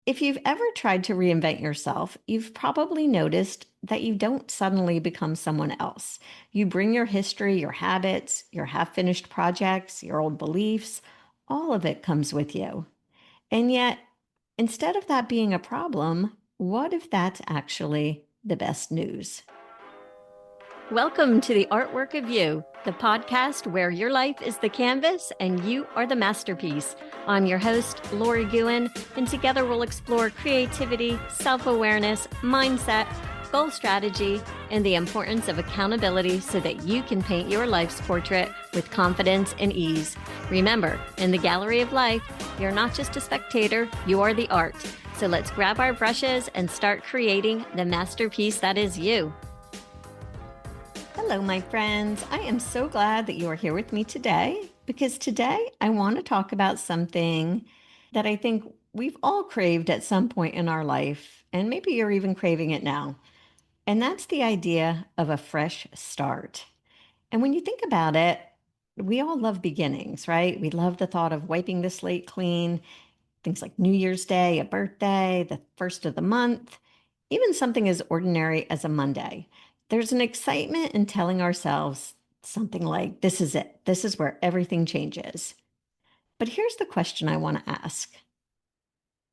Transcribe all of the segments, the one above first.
If you've ever tried to reinvent yourself, you've probably noticed that you don't suddenly become someone else. You bring your history, your habits, your half finished projects, your old beliefs, all of it comes with you. And yet, instead of that being a problem, what if that's actually the best news? Welcome to the Artwork of You, the podcast where your life is the canvas and you are the masterpiece. I'm your host, Lori Gouhin, and together we'll explore creativity, self-awareness, mindset, goal strategy, and the importance of accountability so that you can paint your life's portrait with confidence and ease. Remember, in the gallery of life, you're not just a spectator, you are the art. So let's grab our brushes and start creating the masterpiece that is you. Hello, my friends. I am so glad that you are here with me today because today I want to talk about something that I think we've all craved at some point in our life, and maybe you're even craving it now. And that's the idea of a fresh start. And when you think about it, we all love beginnings, right? We love the thought of wiping the slate clean, things like New Year's Day, a birthday, the first of the month, even something as ordinary as a Monday. There's an excitement in telling ourselves something like, this is it. This is where everything changes. But here's the question I want to ask.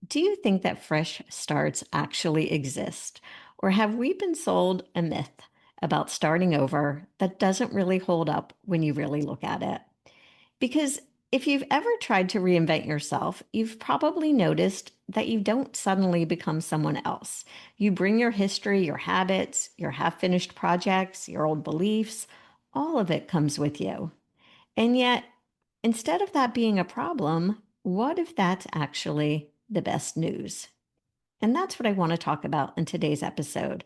Do you think that fresh starts actually exist? Or have we been sold a myth about starting over that doesn't really hold up when you really look at it? Because if you've ever tried to reinvent yourself, you've probably noticed that you don't suddenly become someone else. You bring your history, your habits, your half finished projects, your old beliefs, all of it comes with you. And yet, instead of that being a problem, what if that's actually the best news? And that's what I want to talk about in today's episode.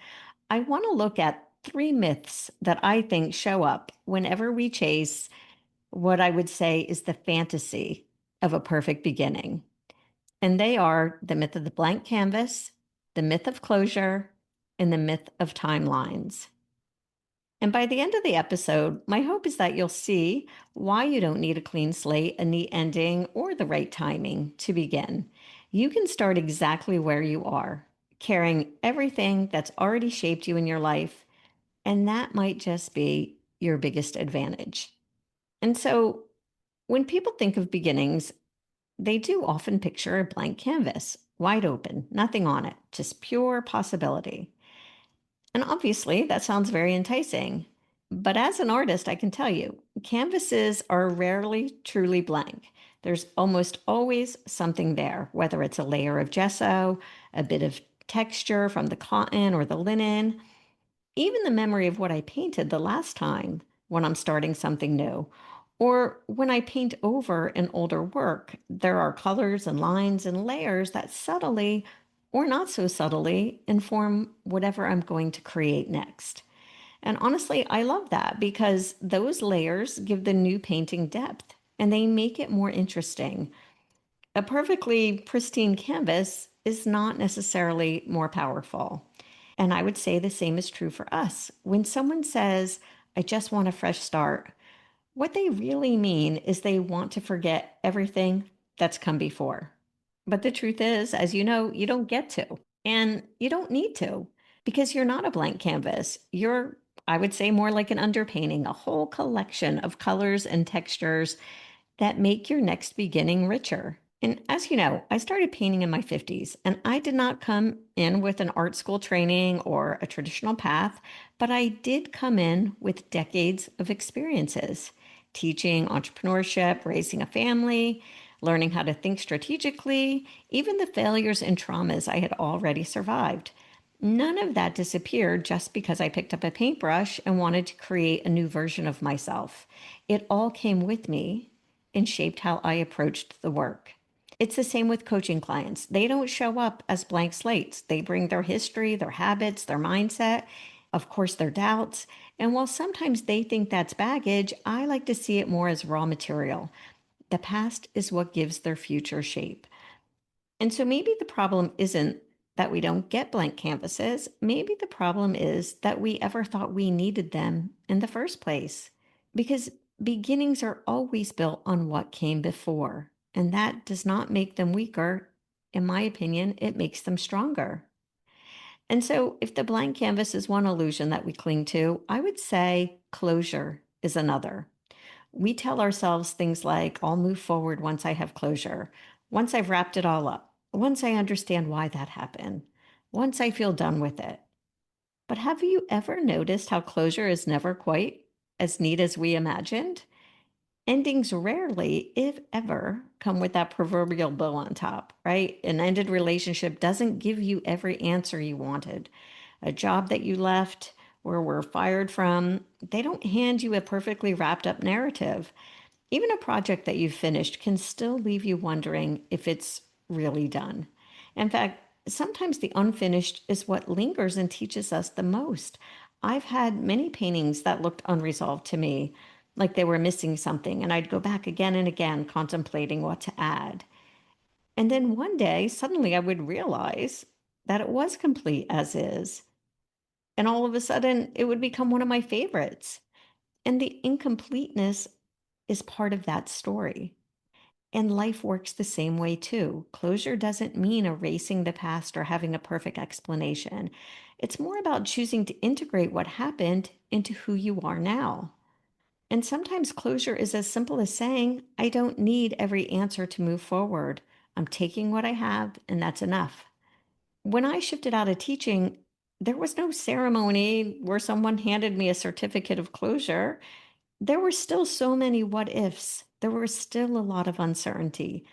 I want to look at 3 myths that I think show up whenever we chase what I would say is the fantasy of a perfect beginning. And they are the myth of the blank canvas, the myth of closure, and the myth of timelines. And by the end of the episode, my hope is that you'll see why you don't need a clean slate, a neat ending, or the right timing to begin. You can start exactly where you are, carrying everything that's already shaped you in your life, and that might just be your biggest advantage. And so when people think of beginnings, they do often picture a blank canvas, wide open, nothing on it, just pure possibility. And obviously, that sounds very enticing. But as an artist, I can tell you, canvases are rarely truly blank. There's almost always something there, whether it's a layer of gesso, a bit of texture from the cotton or the linen, even the memory of what I painted the last time when I'm starting something new. Or when I paint over an older work, there are colors and lines and layers that subtly or not so subtly inform whatever I'm going to create next. And honestly, I love that because those layers give the new painting depth and they make it more interesting. A perfectly pristine canvas is not necessarily more powerful. And I would say the same is true for us. When someone says, I just want a fresh start, what they really mean is they want to forget everything that's come before. But the truth is, as you know, you don't get to, and you don't need to, because you're not a blank canvas. You're, I would say, more like an underpainting, a whole collection of colors and textures that make your next beginning richer. And as you know, I started painting in my 50s, and I did not come in with an art school training or a traditional path, but I did come in with decades of experiences teaching entrepreneurship, raising a family, learning how to think strategically, even the failures and traumas I had already survived. None of that disappeared just because I picked up a paintbrush and wanted to create a new version of myself. It all came with me and shaped how I approached the work. It's the same with coaching clients. They don't show up as blank slates. They bring their history, their habits, their mindset, of course, their doubts. And while sometimes they think that's baggage, I like to see it more as raw material. The past is what gives their future shape. And so maybe the problem isn't that we don't get blank canvases. Maybe the problem is that we ever thought we needed them in the first place. Because beginnings are always built on what came before, and that does not make them weaker. In my opinion, it makes them stronger. And so, if the blank canvas is one illusion that we cling to, I would say closure is another. We tell ourselves things like, I'll move forward once I have closure, once I've wrapped it all up, once I understand why that happened, once I feel done with it. But have you ever noticed how closure is never quite as neat as we imagined? Endings rarely, if ever, come with that proverbial bow on top, right? An ended relationship doesn't give you every answer you wanted. A job that you left or were fired from, they don't hand you a perfectly wrapped up narrative. Even a project that you've finished can still leave you wondering if it's really done. In fact, sometimes the unfinished is what lingers and teaches us the most. I've had many paintings that looked unresolved to me, like they were missing something, and I'd go back again and again, contemplating what to add. And then one day, suddenly I would realize that it was complete as is. And all of a sudden, it would become one of my favorites. And the incompleteness is part of that story. And life works the same way too. Closure doesn't mean erasing the past or having a perfect explanation. It's more about choosing to integrate what happened into who you are now. And sometimes closure is as simple as saying, I don't need every answer to move forward. I'm taking what I have, and that's enough. When I shifted out of teaching, there was no ceremony where someone handed me a certificate of closure. There were still so many what ifs. There was still a lot of uncertainty.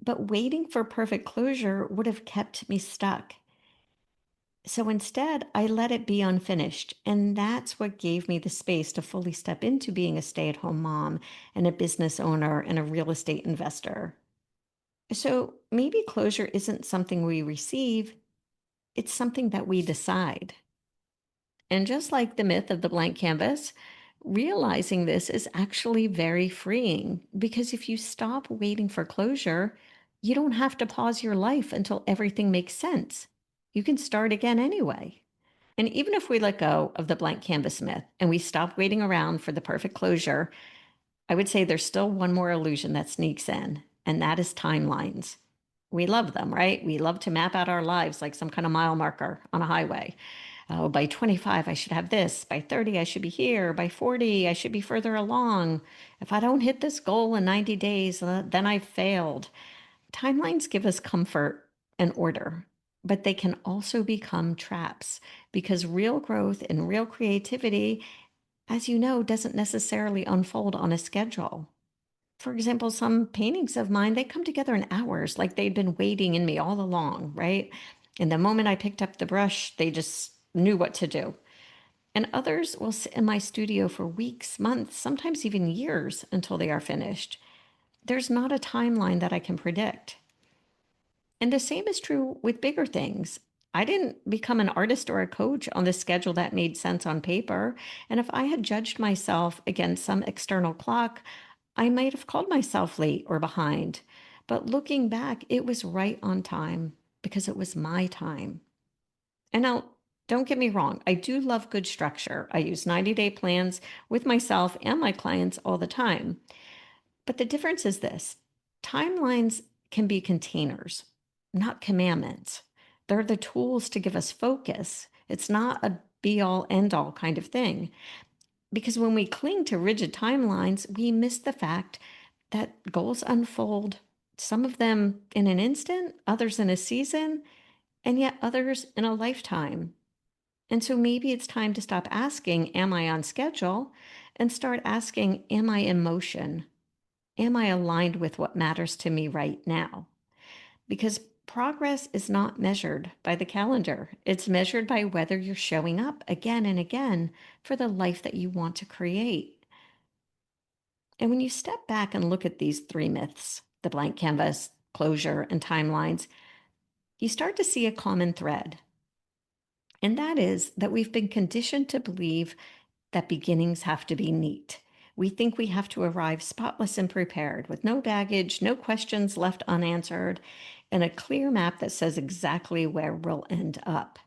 But waiting for perfect closure would have kept me stuck. So instead, I let it be unfinished. And that's what gave me the space to fully step into being a stay at home mom and a business owner and a real estate investor. So maybe closure isn't something we receive, it's something that we decide. And just like the myth of the blank canvas, realizing this is actually very freeing because if you stop waiting for closure, you don't have to pause your life until everything makes sense. You can start again anyway. And even if we let go of the blank canvas myth and we stop waiting around for the perfect closure, I would say there's still one more illusion that sneaks in, and that is timelines. We love them, right? We love to map out our lives like some kind of mile marker on a highway. Oh, by 25, I should have this. By 30, I should be here. By 40, I should be further along. If I don't hit this goal in 90 days, then I've failed. Timelines give us comfort and order, but they can also become traps because real growth and real creativity, as you know, doesn't necessarily unfold on a schedule. For example, some paintings of mine, they come together in hours, like they'd been waiting in me all along, right? And the moment I picked up the brush, they just knew what to do. And others will sit in my studio for weeks, months, sometimes even years until they are finished. There's not a timeline that I can predict. And the same is true with bigger things. I didn't become an artist or a coach on the schedule that made sense on paper. And if I had judged myself against some external clock, I might have called myself late or behind. But looking back, it was right on time because it was my time. And now, don't get me wrong, I do love good structure. I use 90-day plans with myself and my clients all the time. But the difference is this: timelines can be containers, not commandments. They're the tools to give us focus. It's not a be all end all kind of thing. Because when we cling to rigid timelines, we miss the fact that goals unfold, some of them in an instant, others in a season, and yet others in a lifetime. And so maybe it's time to stop asking, am I on schedule? And start asking, am I in motion? Am I aligned with what matters to me right now? Because progress is not measured by the calendar. It's measured by whether you're showing up again and again for the life that you want to create. And when you step back and look at these three myths, the blank canvas, closure, and timelines, you start to see a common thread. And that is that we've been conditioned to believe that beginnings have to be neat. We think we have to arrive spotless and prepared with no baggage, no questions left unanswered, and a clear map that says exactly where we'll end up.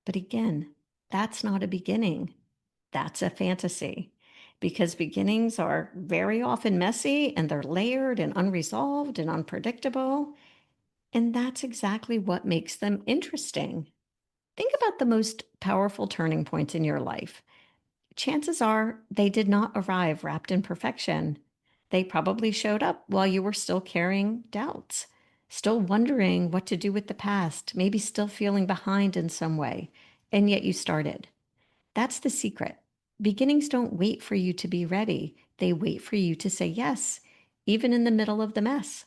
But again, that's not a beginning. That's a fantasy. Because beginnings are very often messy and they're layered and unresolved and unpredictable. And that's exactly what makes them interesting. Think about the most powerful turning points in your life. Chances are they did not arrive wrapped in perfection. They probably showed up while you were still carrying doubts, still wondering what to do with the past, maybe still feeling behind in some way, and yet you started. That's the secret. Beginnings don't wait for you to be ready. They wait for you to say yes, even in the middle of the mess.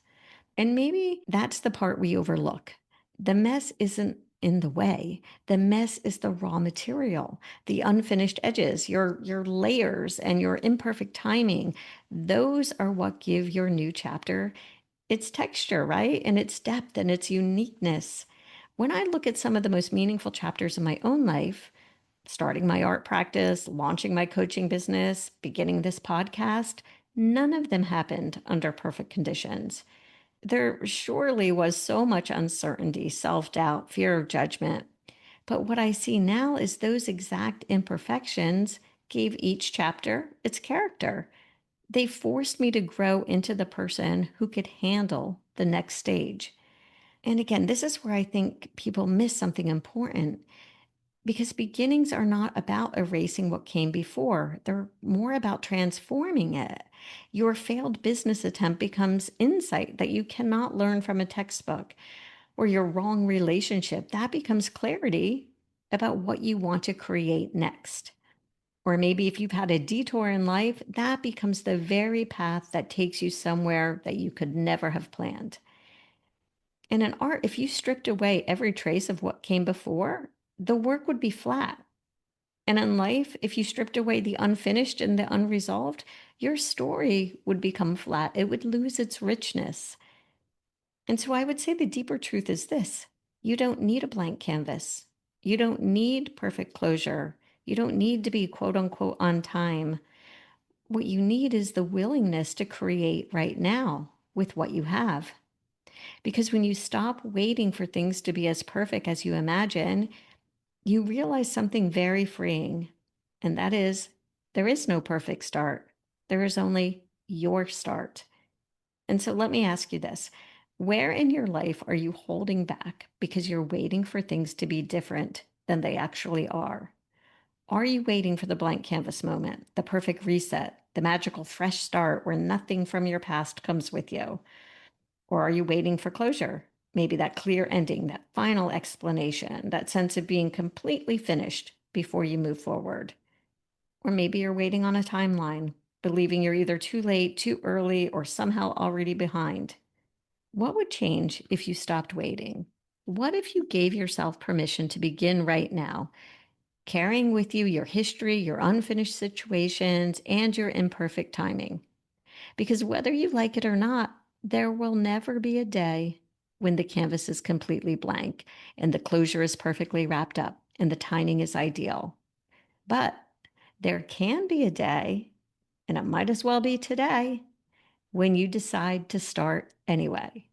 And maybe that's the part we overlook. The mess isn't in the way. The mess is the raw material, the unfinished edges, your layers and your imperfect timing. Those are what give your new chapter its texture, right? And its depth and its uniqueness. When I look at some of the most meaningful chapters in my own life, starting my art practice, launching my coaching business, beginning this podcast, none of them happened under perfect conditions. There surely was so much uncertainty, self doubt, fear of judgment. But what I see now is those exact imperfections gave each chapter its character. They forced me to grow into the person who could handle the next stage. And again, this is where I think people miss something important because beginnings are not about erasing what came before. They're more about transforming it. Your failed business attempt becomes insight that you cannot learn from a textbook, or your wrong relationship, that becomes clarity about what you want to create next. Or maybe if you've had a detour in life, that becomes the very path that takes you somewhere that you could never have planned. And in art, if you stripped away every trace of what came before, the work would be flat. And in life, if you stripped away the unfinished and the unresolved, your story would become flat. It would lose its richness. And so I would say the deeper truth is this: you don't need a blank canvas. You don't need perfect closure. You don't need to be quote unquote on time. What you need is the willingness to create right now with what you have. Because when you stop waiting for things to be as perfect as you imagine, you realize something very freeing. And that is, there is no perfect start. There is only your start. And so let me ask you this: where in your life are you holding back because you're waiting for things to be different than they actually are? Are you waiting for the blank canvas moment, the perfect reset, the magical fresh start where nothing from your past comes with you? Or are you waiting for closure? Maybe that clear ending, that final explanation, that sense of being completely finished before you move forward. Or maybe you're waiting on a timeline, believing you're either too late, too early, or somehow already behind. What would change if you stopped waiting? What if you gave yourself permission to begin right now, carrying with you your history, your unfinished situations, and your imperfect timing? Because whether you like it or not, there will never be a day when the canvas is completely blank and the closure is perfectly wrapped up and the timing is ideal. But there can be a day, and it might as well be today, when you decide to start anyway.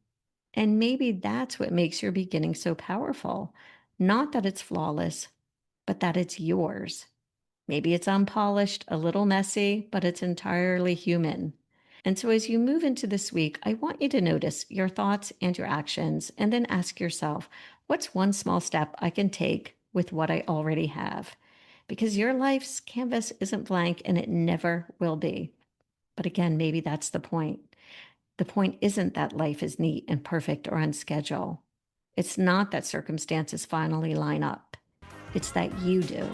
And maybe that's what makes your beginning so powerful. Not that it's flawless, but that it's yours. Maybe it's unpolished, a little messy, but it's entirely human. And so as you move into this week, I want you to notice your thoughts and your actions, and then ask yourself, what's one small step I can take with what I already have? Because your life's canvas isn't blank and it never will be. But again, maybe that's the point. The point isn't that life is neat and perfect or on schedule. It's not that circumstances finally line up. It's that you do.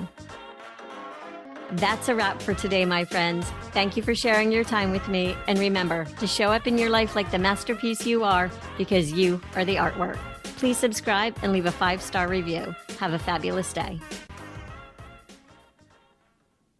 That's a wrap for today, my friends. Thank you for sharing your time with me. And remember to show up in your life like the masterpiece you are, because you are the artwork. Please subscribe and leave a 5-star review. Have a fabulous day.